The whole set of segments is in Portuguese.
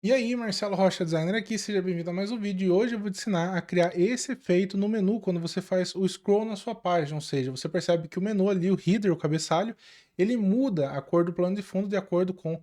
E aí, Marcelo Rocha Designer aqui, seja bem-vindo a mais um vídeo e hoje eu vou te ensinar a criar esse efeito no menu quando você faz o scroll na sua página, ou seja, você percebe que o menu ali, o header, o cabeçalho, ele muda a cor do plano de fundo de acordo com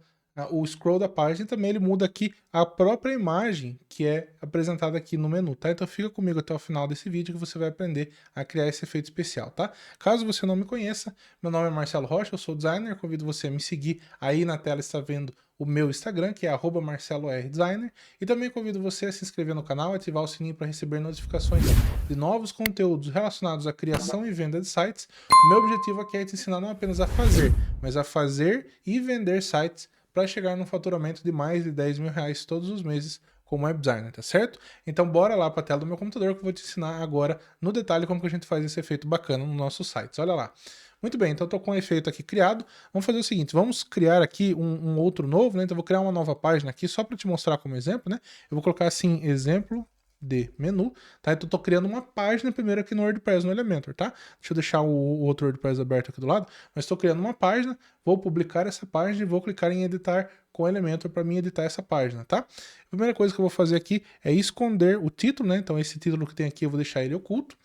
o scroll da página e também ele muda aqui a própria imagem que é apresentada aqui no menu, tá? Então fica comigo até o final desse vídeo que você vai aprender a criar esse efeito especial, tá? Caso você não me conheça, meu nome é Marcelo Rocha, eu sou designer, convido você a me seguir, aí na tela está vendo o meu Instagram, que é @marcelordesigner, e também convido você a se inscrever no canal e ativar o sininho para receber notificações de novos conteúdos relacionados à criação e venda de sites. O meu objetivo aqui é te ensinar não apenas a fazer, mas a fazer e vender sites para chegar no faturamento de mais de 10 mil reais todos os meses como web designer, tá certo? Então bora lá para a tela do meu computador que eu vou te ensinar agora no detalhe como que a gente faz esse efeito bacana nos nossos sites. Olha lá. Muito bem, então estou com o efeito aqui criado. Vamos fazer o seguinte, vamos criar aqui um outro novo, né? Então eu vou criar uma nova página aqui só para te mostrar como exemplo, né? Eu vou colocar assim, exemplo de menu, tá? Então eu tô criando uma página primeiro aqui no WordPress, no Elementor, tá? Deixa eu deixar o outro WordPress aberto aqui do lado, mas estou criando uma página, vou publicar essa página e vou clicar em editar com o Elementor para mim editar essa página, tá? A primeira coisa que eu vou fazer aqui é esconder o título, né? Então esse título que tem aqui eu vou deixar ele oculto.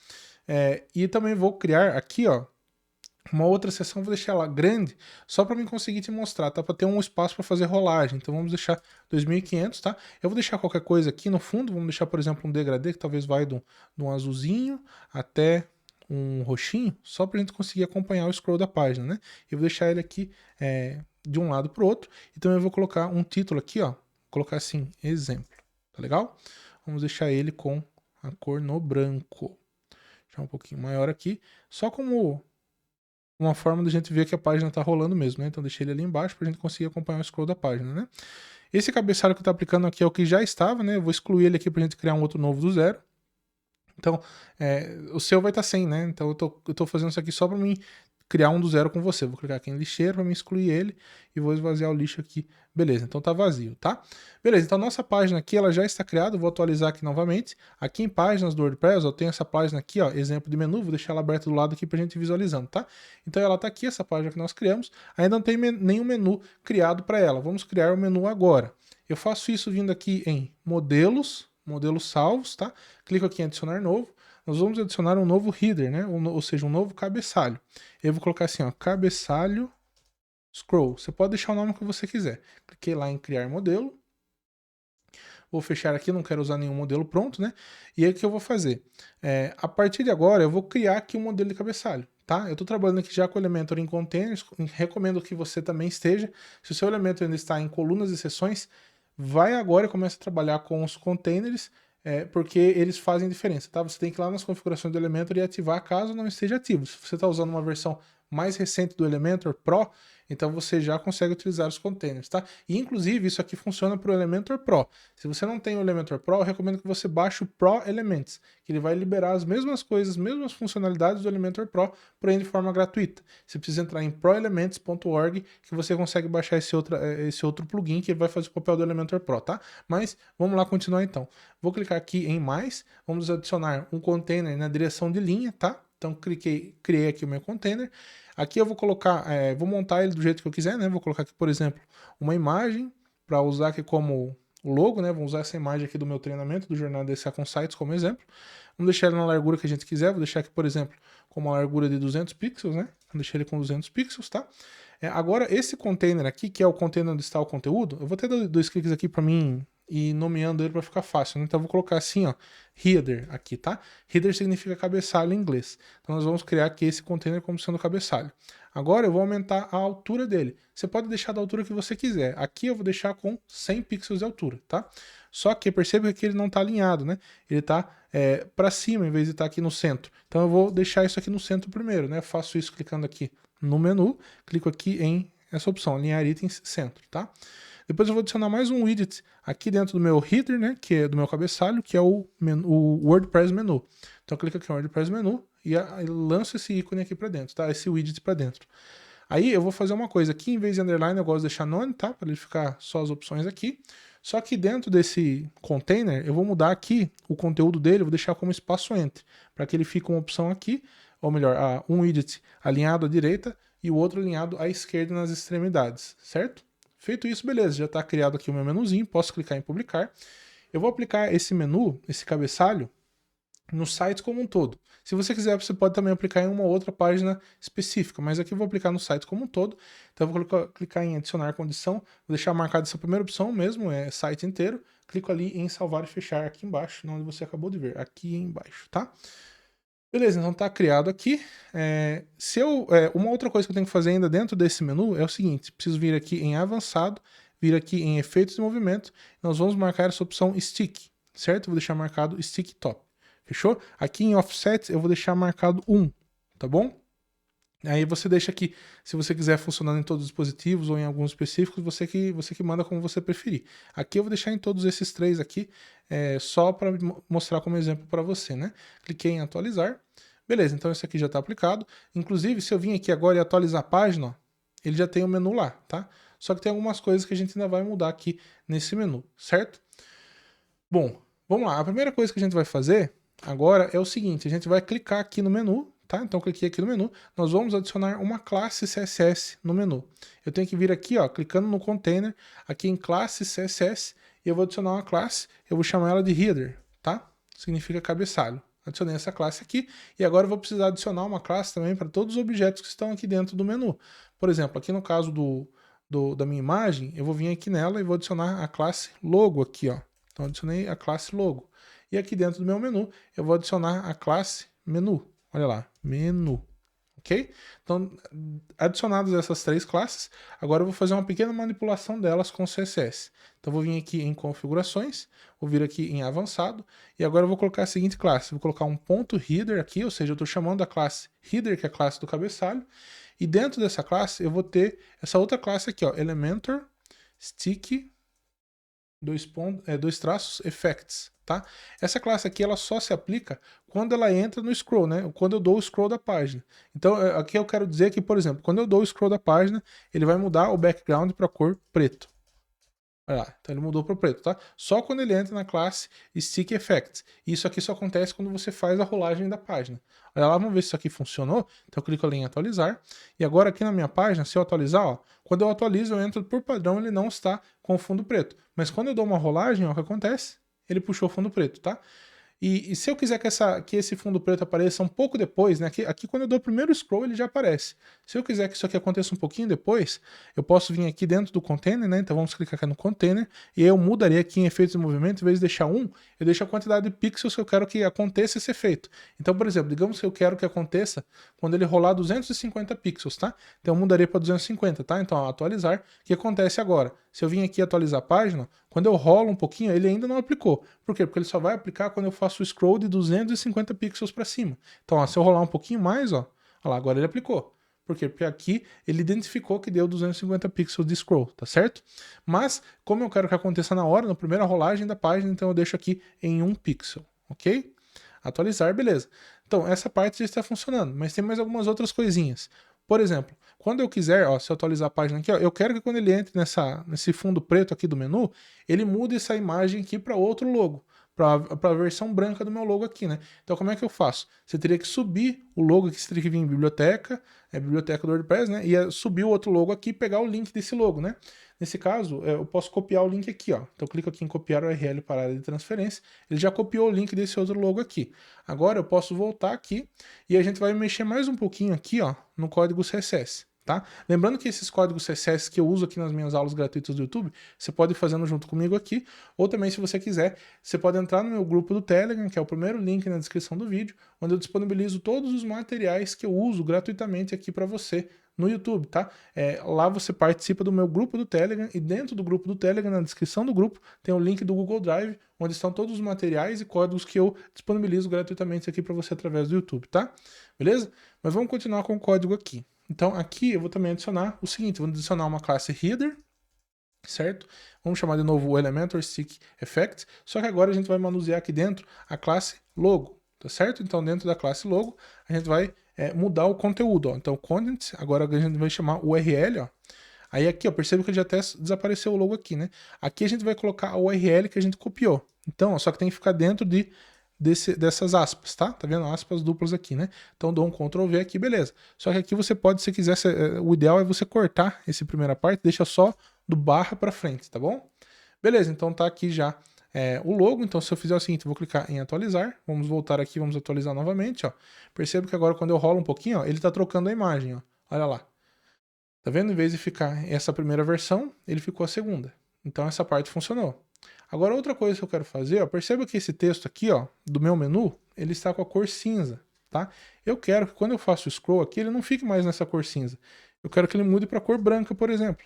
E também vou criar aqui, ó, uma outra seção, vou deixar ela grande, só para mim conseguir te mostrar, tá? Para ter um espaço para fazer rolagem. Então vamos deixar 2500, tá? Eu vou deixar qualquer coisa aqui no fundo, vamos deixar, por exemplo, um degradê, que talvez vai de um azulzinho até um roxinho, só para a gente conseguir acompanhar o scroll da página, né? Eu vou deixar ele aqui de um lado para o outro, e também eu vou colocar um título aqui, ó, vou colocar assim, exemplo, tá legal? Vamos deixar ele com a cor no branco. Deixar um pouquinho maior aqui, só como uma forma da gente ver que a página está rolando mesmo, né? Então deixei ele ali embaixo para a gente conseguir acompanhar o scroll da página, né? Esse cabeçalho que eu estou aplicando aqui é o que já estava, né? Eu vou excluir ele aqui para a gente criar um outro novo do zero. Então, o seu vai estar sem, né? Então eu tô fazendo isso aqui só para mim criar um do zero com você. Vou clicar aqui em lixeiro para me excluir ele e vou esvaziar o lixo aqui. Beleza, então tá vazio, tá? Beleza, então a nossa página aqui ela já está criada, vou atualizar aqui novamente. Aqui em páginas do WordPress eu tenho essa página aqui, ó, exemplo de menu, vou deixar ela aberta do lado aqui pra gente visualizando, tá? Então ela tá aqui, essa página que nós criamos, ainda não tem nenhum menu criado para ela. Vamos criar o menu agora. Eu faço isso vindo aqui em modelos salvos, tá? Clico aqui em adicionar novo. Nós vamos adicionar um novo header, né? Ou seja, um novo cabeçalho. Eu vou colocar assim, ó, cabeçalho scroll. Você pode deixar o nome que você quiser. Cliquei lá em criar modelo. Vou fechar aqui, não quero usar nenhum modelo pronto, né? E aí o que eu vou fazer? A partir de agora, eu vou criar aqui um modelo de cabeçalho, tá? Eu estou trabalhando aqui já com o Elementor em containers, recomendo que você também esteja. Se o seu Elementor ainda está em colunas e seções, vai agora e começa a trabalhar com os containers, porque eles fazem diferença, tá? Você tem que ir lá nas configurações do Elementor e ativar caso não esteja ativo. Se você está usando uma versão mais recente do Elementor Pro, então você já consegue utilizar os containers, tá? E inclusive isso aqui funciona para o Elementor Pro. Se você não tem o Elementor Pro, eu recomendo que você baixe o Pro Elements, que ele vai liberar as mesmas coisas, as mesmas funcionalidades do Elementor Pro, porém de forma gratuita. Você precisa entrar em proelements.org que você consegue baixar esse outro plugin que vai fazer o papel do Elementor Pro, tá? Mas vamos lá continuar então. Vou clicar aqui em mais, vamos adicionar um container na direção de linha, tá? Então criei aqui o meu container. Aqui eu vou colocar, vou montar ele do jeito que eu quiser, né? Vou colocar aqui, por exemplo, uma imagem para usar aqui como o logo, né? Vamos usar essa imagem aqui do meu treinamento, do Jornada DSA com Sites como exemplo. Vamos deixar ele na largura que a gente quiser. Vou deixar aqui, por exemplo, com uma largura de 200 pixels, né? Vou deixar ele com 200 pixels, tá? Agora, esse container aqui, que é o container onde está o conteúdo, eu vou ter dois cliques aqui para mim e nomeando ele para ficar fácil, né? Então eu vou colocar assim, ó, header aqui, tá? Header significa cabeçalho em inglês. Então nós vamos criar aqui esse container como sendo cabeçalho. Agora eu vou aumentar a altura dele. Você pode deixar da altura que você quiser. Aqui eu vou deixar com 100 pixels de altura, tá? Só que perceba que ele não está alinhado, né? Ele está para cima em vez de estar aqui no centro. Então eu vou deixar isso aqui no centro primeiro, né? Eu faço isso clicando aqui no menu, clico aqui em essa opção, alinhar itens centro, tá? Depois eu vou adicionar mais um widget aqui dentro do meu header, né, que é do meu cabeçalho, que é o WordPress menu. Então eu clico aqui no WordPress menu e lanço esse ícone aqui para dentro, tá? Esse widget para dentro. Aí eu vou fazer uma coisa aqui, em vez de underline eu gosto de deixar none, tá? Para ele ficar só as opções aqui. Só que dentro desse container eu vou mudar aqui o conteúdo dele, eu vou deixar como espaço entre, para que ele fique uma opção aqui, ou melhor, um widget alinhado à direita e o outro alinhado à esquerda nas extremidades, certo? Feito isso, beleza, já está criado aqui o meu menuzinho, posso clicar em publicar. Eu vou aplicar esse menu, esse cabeçalho, no site como um todo. Se você quiser, você pode também aplicar em uma outra página específica, mas aqui eu vou aplicar no site como um todo. Então eu vou clicar em adicionar condição, vou deixar marcada essa primeira opção mesmo, é site inteiro. Clico ali em salvar e fechar aqui embaixo, onde você acabou de ver, aqui embaixo, tá? Beleza, então tá criado aqui. Uma outra coisa que eu tenho que fazer ainda dentro desse menu é o seguinte, preciso vir aqui em avançado, vir aqui em efeitos de movimento, nós vamos marcar essa opção stick, certo? Eu vou deixar marcado stick top. Fechou? Aqui em offset eu vou deixar marcado 1, tá bom? Aí você deixa aqui, se você quiser funcionando em todos os dispositivos ou em alguns específicos, você que manda como você preferir. Aqui eu vou deixar em todos esses três aqui, só para mostrar como exemplo para você, né? Cliquei em atualizar. Beleza, então esse aqui já está aplicado. Inclusive, se eu vim aqui agora e atualizar a página, ó, ele já tem o menu lá, tá? Só que tem algumas coisas que a gente ainda vai mudar aqui nesse menu, certo? Bom, vamos lá. A primeira coisa que a gente vai fazer agora é o seguinte, a gente vai clicar aqui no menu, tá? Então cliquei aqui no menu, nós vamos adicionar uma classe CSS no menu. Eu tenho que vir aqui, ó, clicando no container, aqui em classe CSS, e eu vou adicionar uma classe, eu vou chamar ela de header, tá? Significa cabeçalho. Adicionei essa classe aqui, e agora eu vou precisar adicionar uma classe também para todos os objetos que estão aqui dentro do menu. Por exemplo, aqui no caso da minha imagem, eu vou vir aqui nela e vou adicionar a classe logo aqui, ó. Então adicionei a classe logo. E aqui dentro do meu menu, eu vou adicionar a classe menu. Olha lá, menu. Ok? Então, adicionadas essas três classes, agora eu vou fazer uma pequena manipulação delas com CSS. Então, vou vir aqui em configurações, vou vir aqui em avançado, e agora eu vou colocar a seguinte classe. Vou colocar um ponto header aqui, ou seja, eu estou chamando a classe header, que é a classe do cabeçalho, e dentro dessa classe eu vou ter essa outra classe aqui, ó, Elementor Stick dois traços effects, tá? Essa classe aqui ela só se aplica quando ela entra no scroll, né? Quando eu dou o scroll da página. Então aqui eu quero dizer que, por exemplo, quando eu dou o scroll da página, ele vai mudar o background para cor preto. Olha lá, então ele mudou para o preto, tá? Só quando ele entra na classe Stick Effects. Isso aqui só acontece quando você faz a rolagem da página. Olha lá, vamos ver se isso aqui funcionou. Então eu clico ali em atualizar. E agora aqui na minha página, se eu atualizar, ó, quando eu atualizo, eu entro por padrão, ele não está com o fundo preto. Mas quando eu dou uma rolagem, ó, o que acontece? Ele puxou o fundo preto, tá? E se eu quiser que esse fundo preto apareça um pouco depois, né? Aqui quando eu dou o primeiro scroll ele já aparece. Se eu quiser que isso aqui aconteça um pouquinho depois, eu posso vir aqui dentro do container, né? Então vamos clicar aqui no container e eu mudaria aqui em efeitos de movimento, em vez de deixar 1, eu deixo a quantidade de pixels que eu quero que aconteça esse efeito. Então, por exemplo, digamos que eu quero que aconteça quando ele rolar 250 pixels, tá? Então eu mudaria para 250, tá? Então, ó, atualizar. O que acontece agora? Se eu vim aqui atualizar a página, quando eu rolo um pouquinho, ele ainda não aplicou. Por quê? Porque ele só vai aplicar quando eu faço o scroll de 250 pixels para cima. Então, ó, se eu rolar um pouquinho mais, ó lá, agora ele aplicou. Por quê? Porque aqui ele identificou que deu 250 pixels de scroll, tá certo? Mas, como eu quero que aconteça na hora, na primeira rolagem da página, então eu deixo aqui em 1 pixel, ok? Atualizar, beleza. Então, essa parte já está funcionando, mas tem mais algumas outras coisinhas. Por exemplo, quando eu quiser, ó, se eu atualizar a página aqui, ó, eu quero que quando ele entre nesse fundo preto aqui do menu, ele mude essa imagem aqui para outro logo, para a versão branca do meu logo aqui, né? Então como é que eu faço? Você teria que subir o logo aqui, você teria que vir em biblioteca, biblioteca do WordPress, né? E subir o outro logo aqui e pegar o link desse logo, né? Nesse caso, eu posso copiar o link aqui, ó. Então eu clico aqui em copiar o URL para a área de transferência, ele já copiou o link desse outro logo aqui. Agora eu posso voltar aqui e a gente vai mexer mais um pouquinho aqui, ó, no código CSS. Tá? Lembrando que esses códigos CSS que eu uso aqui nas minhas aulas gratuitas do YouTube, você pode ir fazendo junto comigo aqui, ou também se você quiser, você pode entrar no meu grupo do Telegram, que é o primeiro link na descrição do vídeo, onde eu disponibilizo todos os materiais que eu uso gratuitamente aqui para você no YouTube, tá? Lá você participa do meu grupo do Telegram, e dentro do grupo do Telegram, na descrição do grupo, tem o link do Google Drive, onde estão todos os materiais e códigos que eu disponibilizo gratuitamente aqui para você através do YouTube, tá? Beleza? Mas vamos continuar com o código aqui. Então aqui eu vou também adicionar o seguinte, vou adicionar uma classe header, certo? Vamos chamar de novo o Elementor Stick Effect, só que agora a gente vai manusear aqui dentro a classe logo, tá certo? Então dentro da classe logo a gente vai mudar o conteúdo, ó. Então content, agora a gente vai chamar o URL, ó. Aí aqui, ó, perceba que já até desapareceu o logo aqui, né? Aqui a gente vai colocar a URL que a gente copiou. Então, ó, só que tem que ficar dentro dessas aspas, tá? Tá vendo? Aspas duplas aqui, né? Então dou um Ctrl V aqui, beleza. Só que aqui você pode, se quiser, o ideal é você cortar essa primeira parte, deixa só do barra para frente, tá bom? Beleza, então tá aqui já o logo. Então se eu fizer o seguinte, eu vou clicar em atualizar, vamos voltar aqui, vamos atualizar novamente, ó. Perceba que agora quando eu rolo um pouquinho, ó, ele tá trocando a imagem, ó. Olha lá. Tá vendo? Em vez de ficar essa primeira versão, ele ficou a segunda. Então essa parte funcionou. Agora outra coisa que eu quero fazer, ó, perceba que esse texto aqui, ó, do meu menu, ele está com a cor cinza, tá? Eu quero que quando eu faço o scroll aqui, ele não fique mais nessa cor cinza. Eu quero que ele mude para a cor branca, por exemplo.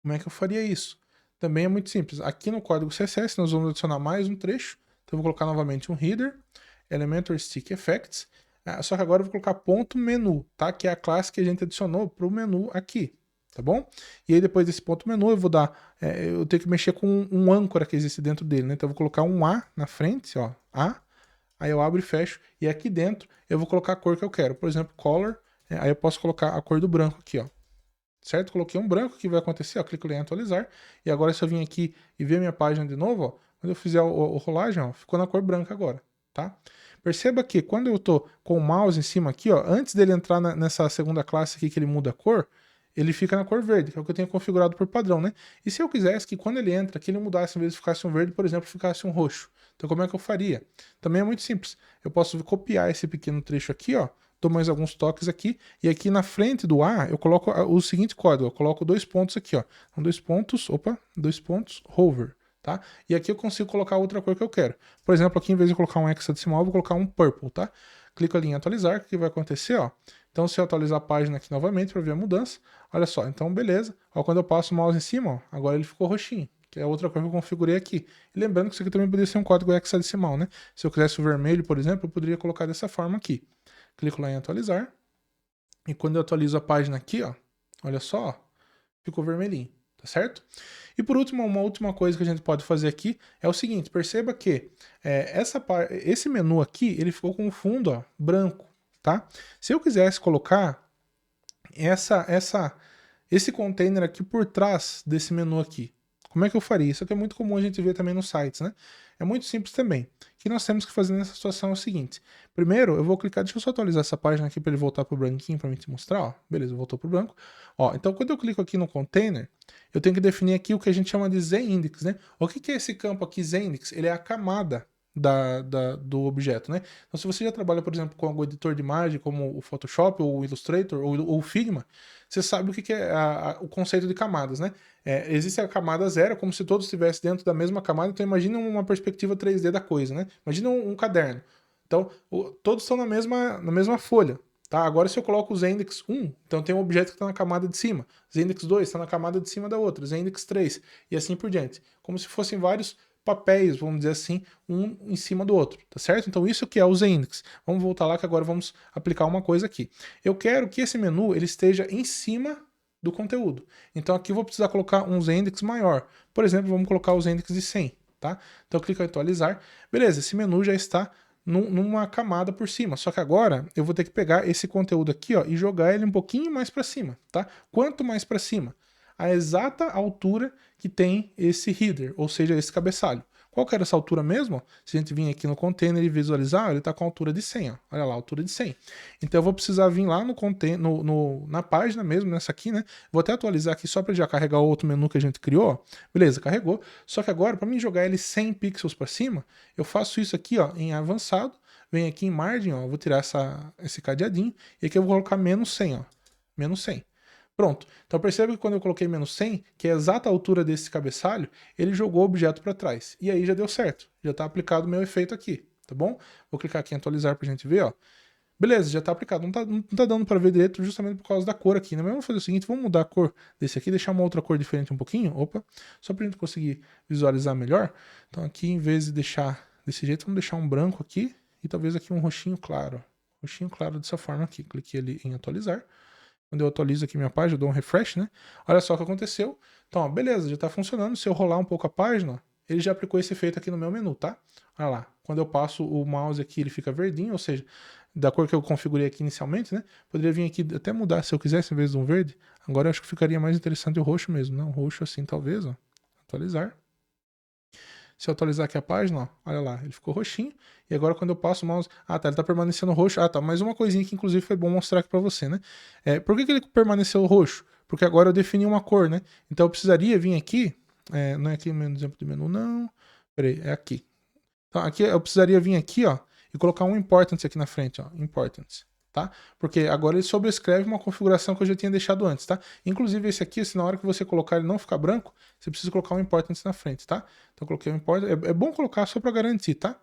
Como é que eu faria isso? Também é muito simples. Aqui no código CSS nós vamos adicionar mais um trecho. Então eu vou colocar novamente um header, Elementor Stick Effects. Só que agora eu vou colocar ponto menu, tá? Que é a classe que a gente adicionou para o menu aqui, tá bom? E aí depois desse ponto menu eu vou dar, eu tenho que mexer com um âncora que existe dentro dele, né? Então eu vou colocar um A na frente, ó, A. Aí eu abro e fecho. E aqui dentro eu vou colocar a cor que eu quero. Por exemplo, color. Aí eu posso colocar a cor do branco aqui, ó. Certo? Coloquei um branco, o que vai acontecer? Ó, clico em atualizar. E agora se eu vim aqui e ver minha página de novo, ó, quando eu fizer o rolagem, ó, ficou na cor branca agora, tá? Perceba que quando eu tô com o mouse em cima aqui, ó, antes dele entrar nessa segunda classe aqui que ele muda a cor, ele fica na cor verde, que é o que eu tenho configurado por padrão, né? E se eu quisesse que quando ele entra aqui ele mudasse, em vez de ficasse um verde, por exemplo, ficasse um roxo. Então como é que eu faria? Também é muito simples. Eu posso copiar esse pequeno trecho aqui, ó, dou mais alguns toques aqui, e aqui na frente do A eu coloco o seguinte código, eu coloco 2 pontos aqui, ó. Então, 2 pontos, 2 pontos, hover, tá? E aqui eu consigo colocar outra cor que eu quero. Por exemplo, aqui em vez de colocar um hexadecimal, eu vou colocar um purple, tá? Clico ali em atualizar, o que vai acontecer, ó? Então se eu atualizar a página aqui novamente para ver a mudança, olha só, então beleza. Ó, quando eu passo o mouse em cima, ó, agora ele ficou roxinho, que é outra cor que eu configurei aqui. E lembrando que isso aqui também poderia ser um código hexadecimal, né? Se eu quisesse o vermelho, por exemplo, eu poderia colocar dessa forma aqui. Clico lá em atualizar. E quando eu atualizo a página aqui, ó, olha só, ó, ficou vermelhinho, tá certo? E por último, uma última coisa que a gente pode fazer aqui é o seguinte, perceba que esse menu aqui, ele ficou com o fundo, ó, branco, tá? Se eu quisesse colocar esse container aqui por trás desse menu aqui, como é que eu faria? Isso aqui é muito comum a gente ver também nos sites, né? É muito simples também. O que nós temos que fazer nessa situação é o seguinte. Primeiro, eu vou clicar, deixa eu só atualizar essa página aqui para ele voltar para o branquinho para mim te mostrar, ó. Beleza, voltou para o branco. Ó, então quando eu clico aqui no container, eu tenho que definir aqui o que a gente chama de ZIndex, né? O que é esse campo aqui, ZIndex? Ele é a camada do objeto, né? Então se você já trabalha, por exemplo, com algum editor de imagem, como o Photoshop, ou o Illustrator, ou o Figma, você sabe o que é o conceito de camadas, né? Existe a camada zero, como se todos estivessem dentro da mesma camada, então imagina uma perspectiva 3D da coisa, né? Imagina um caderno. Então, todos estão na mesma folha. Tá? Agora, se eu coloco o Zendex 1, então tem um objeto que está na camada de cima. Zendex 2 está na camada de cima da outra. Zendex 3 e assim por diante. Como se fossem vários papéis, vamos dizer assim, um em cima do outro, tá certo? Então isso que é o Zendex. Vamos voltar lá que agora vamos aplicar uma coisa aqui. Eu quero que esse menu ele esteja em cima do conteúdo. Então aqui eu vou precisar colocar um Zendex maior. Por exemplo, vamos colocar o Zendex de 100, tá? Então eu clico em atualizar. Beleza, esse menu já está numa camada por cima. Só que agora eu vou ter que pegar esse conteúdo aqui, ó, e jogar ele um pouquinho mais para cima, tá? Quanto mais para cima? A exata altura que tem esse header, ou seja, esse cabeçalho. Qual que era essa altura mesmo? Se a gente vir aqui no container e visualizar, ele está com a altura de 100, ó. Olha lá, altura de 100. Então eu vou precisar vir lá no container, na página mesmo, nessa aqui, né? Vou até atualizar aqui só para já carregar o outro menu que a gente criou. Beleza, carregou. Só que agora, para mim jogar ele 100 pixels para cima, eu faço isso aqui, ó, em avançado. Venho aqui em margem, ó, vou tirar esse cadeadinho. E aqui eu vou colocar menos 100, ó. Menos 100. Pronto. Então percebe que quando eu coloquei menos 100, que é a exata altura desse cabeçalho, ele jogou o objeto para trás. E aí já deu certo. Já está aplicado o meu efeito aqui, tá bom? Vou clicar aqui em atualizar para a gente ver, ó. Beleza, já está aplicado. Não tá dando para ver direito justamente por causa da cor aqui, né? Mas vamos fazer o seguinte, vamos mudar a cor desse aqui, deixar uma outra cor diferente um pouquinho. Opa, só para a gente conseguir visualizar melhor. Então aqui, em vez de deixar desse jeito, vamos deixar um branco aqui e talvez aqui um roxinho claro. Roxinho claro dessa forma aqui. Cliquei ali em atualizar. Quando eu atualizo aqui minha página, eu dou um refresh, né? Olha só o que aconteceu. Então, ó, beleza, já está funcionando. Se eu rolar um pouco a página, ele já aplicou esse efeito aqui no meu menu, tá? Olha lá. Quando eu passo o mouse aqui, ele fica verdinho, ou seja, da cor que eu configurei aqui inicialmente, né? Poderia vir aqui até mudar se eu quisesse, em vez de um verde. Agora eu acho que ficaria mais interessante o roxo mesmo, né? Um roxo assim, talvez, ó. Atualizar. Se eu atualizar aqui a página, ó, olha lá, ele ficou roxinho. E agora quando eu passo o mouse... Ah, tá, ele tá permanecendo roxo. Ah, tá, mais uma coisinha que inclusive foi bom mostrar aqui pra você, né? Por que ele permaneceu roxo? Porque agora eu defini uma cor, né? Então eu precisaria vir aqui, não é aqui o exemplo de menu, não. Peraí, é aqui. Então aqui eu precisaria vir aqui, ó, e colocar um importance aqui na frente, ó, importance, tá? Porque agora ele sobrescreve uma configuração que eu já tinha deixado antes, tá? Inclusive esse aqui, se na hora que você colocar ele não ficar branco, você precisa colocar um importance na frente, tá? Então eu coloquei um importance, é bom colocar só para garantir, tá?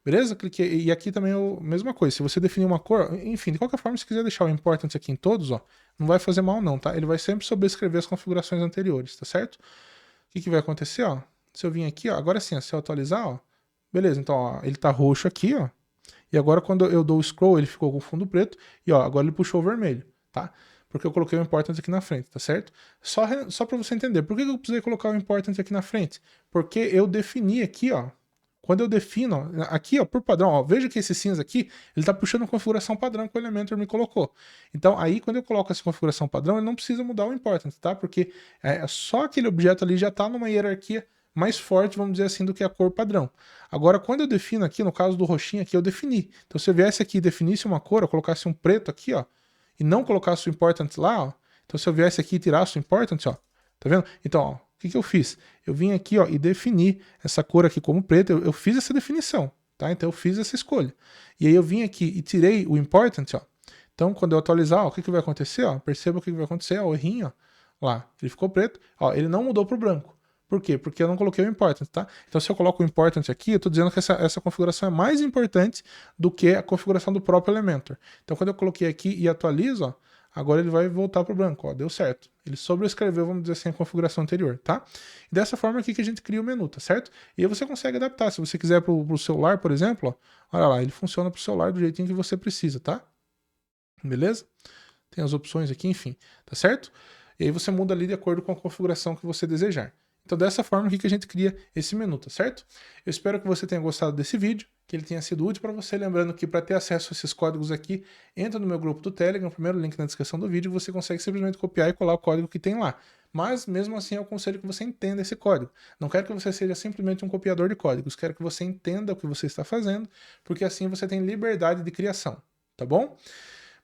Beleza? Cliquei, e aqui também é a mesma coisa, se você definir uma cor, enfim, de qualquer forma, se quiser deixar o importance aqui em todos, ó, não vai fazer mal não, tá? Ele vai sempre sobrescrever as configurações anteriores, tá certo? O que vai acontecer, ó? Se eu vim aqui, ó, agora sim, se eu atualizar, ó, beleza, então ó, ele tá roxo aqui, ó, e agora quando eu dou o scroll, ele ficou com fundo preto, e ó, agora ele puxou o vermelho, tá? Porque eu coloquei o importance aqui na frente, tá certo? Só para você entender, por que eu precisei colocar o importance aqui na frente? Porque eu defini aqui, ó, quando eu defino, ó, aqui, ó, por padrão, ó, veja que esse cinza aqui, ele tá puxando a configuração padrão que o Elementor me colocou. Então, aí, quando eu coloco essa configuração padrão, ele não precisa mudar o importance, tá? Porque só aquele objeto ali já tá numa hierarquia mais forte, vamos dizer assim, do que a cor padrão. Agora, quando eu defino aqui, no caso do roxinho aqui, eu defini. Então, se eu viesse aqui e definisse uma cor, eu colocasse um preto aqui, ó, e não colocasse o importance lá, ó, então se eu viesse aqui e tirasse o importance, ó, tá vendo? Então, ó, o que eu fiz? Eu vim aqui, ó, e defini essa cor aqui como preta, eu fiz essa definição, tá? Então eu fiz essa escolha. E aí eu vim aqui e tirei o importance, ó. Então quando eu atualizar, ó, o que vai acontecer, ó? Perceba o que vai acontecer, ó, o errinho, ó, lá, ele ficou preto, ó, ele não mudou pro branco. Por quê? Porque eu não coloquei o importance, tá? Então se eu coloco o importance aqui, eu tô dizendo que essa configuração é mais importante do que a configuração do próprio Elementor. Então quando eu coloquei aqui e atualizo, ó, agora ele vai voltar para o branco, ó, deu certo. Ele sobrescreveu, vamos dizer assim, a configuração anterior, tá? E dessa forma aqui que a gente cria o menu, tá certo? E aí você consegue adaptar, se você quiser para o celular, por exemplo, ó, olha lá, ele funciona para o celular do jeitinho que você precisa, tá? Beleza? Tem as opções aqui, enfim, tá certo? E aí você muda ali de acordo com a configuração que você desejar. Então dessa forma aqui que a gente cria esse menu, tá certo? Eu espero que você tenha gostado desse vídeo, que ele tenha sido útil para você, lembrando que para ter acesso a esses códigos aqui, entra no meu grupo do Telegram, o primeiro link na descrição do vídeo, você consegue simplesmente copiar e colar o código que tem lá. Mas mesmo assim eu aconselho que você entenda esse código. Não quero que você seja simplesmente um copiador de códigos, quero que você entenda o que você está fazendo, porque assim você tem liberdade de criação, tá bom?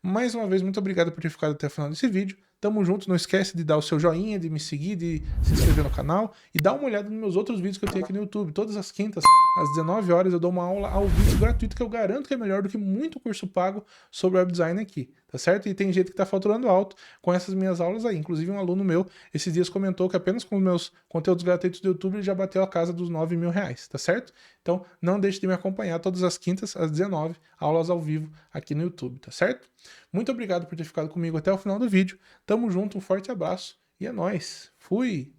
Mais uma vez, muito obrigado por ter ficado até o final desse vídeo. Tamo junto, não esquece de dar o seu joinha, de me seguir, de se inscrever no canal e dar uma olhada nos meus outros vídeos que eu tenho aqui no YouTube. Todas as quintas, às 19 horas, eu dou uma aula ao vivo gratuito que eu garanto que é melhor do que muito curso pago sobre web design aqui, tá certo? E tem gente que tá faturando alto com essas minhas aulas aí. Inclusive um aluno meu, esses dias comentou que apenas com os meus conteúdos gratuitos do YouTube ele já bateu a casa dos R$ 9.000, tá certo? Então não deixe de me acompanhar todas as quintas, às 19, aulas ao vivo aqui no YouTube, tá certo? Muito obrigado por ter ficado comigo até o final do vídeo. Tamo junto, um forte abraço e é nóis. Fui!